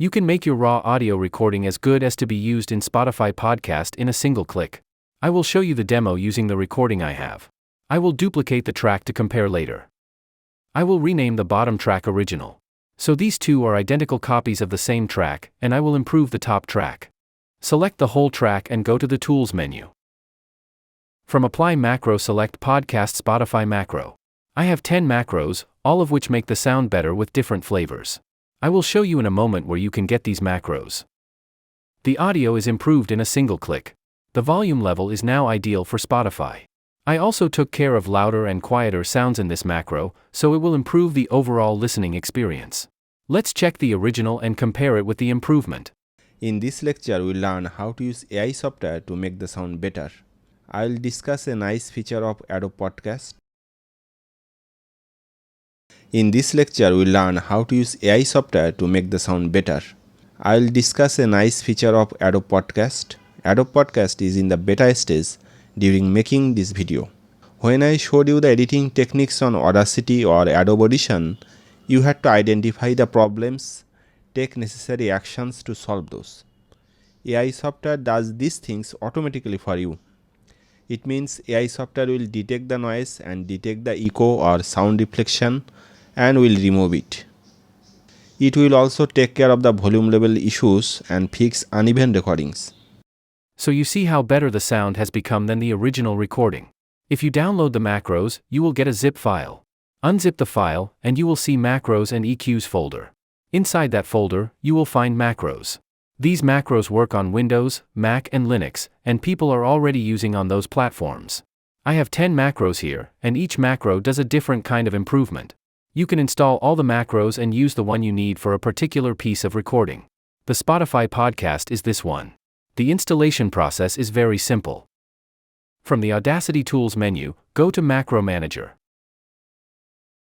You can make your raw audio recording as good as to be used in Spotify podcast in a single click. I will show you the demo using the recording I have. I will duplicate the track to compare later. I will rename the bottom track Original. So these two are identical copies of the same track, and I will improve the top track. Select the whole track and go to the Tools menu. From Apply Macro, select Podcast Spotify Macro. I have 10 macros, all of which make the sound better with different flavors. I will show you in a moment where you can get these macros. The audio is improved in a single click. The volume level is now ideal for Spotify. I also took care of louder and quieter sounds in this macro, so it will improve the overall listening experience. Let's check the original and compare it with the improvement. In this lecture, we'll learn how to use AI software to make the sound better. I'll discuss a nice feature of Adobe Podcast. In this lecture, we'll learn how to use AI software to make the sound better. I'll discuss a nice feature of Adobe Podcast. Adobe Podcast is in the beta stage during making this video. When I showed you the editing techniques on Audacity or Adobe Audition, you had to identify the problems, take necessary actions to solve those. AI software does these things automatically for you. It means AI software will detect the noise and detect the echo or sound reflection and will remove it. It will also take care of the volume level issues and fix uneven recordings. So you see how better the sound has become than the original recording. If you download the macros, you will get a zip file. Unzip the file, and you will see Macros and EQs folder. Inside that folder, you will find macros. These macros work on Windows, Mac and Linux, and people are already using on those platforms. I have 10 macros here, and each macro does a different kind of improvement. You can install all the macros and use the one you need for a particular piece of recording. The Spotify podcast is this one. The installation process is very simple. From the Audacity Tools menu, go to Macro Manager.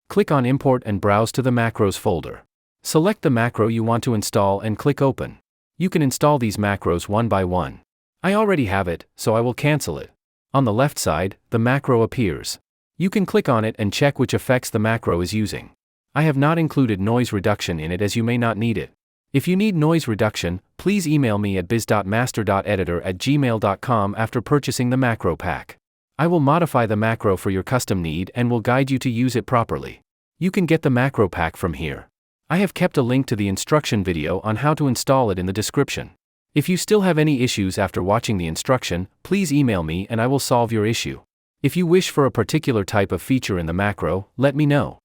Click on Import and browse to the Macros folder. Select the macro you want to install and click Open. You can install these macros one by one. I already have it, so I will cancel it. On the left side, the macro appears. You can click on it and check which effects the macro is using. I have not included noise reduction in it as you may not need it. If you need noise reduction, please email me at biz.master.editor@gmail.com after purchasing the macro pack. I will modify the macro for your custom need and will guide you to use it properly. You can get the macro pack from here. I have kept a link to the instruction video on how to install it in the description. If you still have any issues after watching the instruction, please email me and I will solve your issue. If you wish for a particular type of feature in the macro, let me know.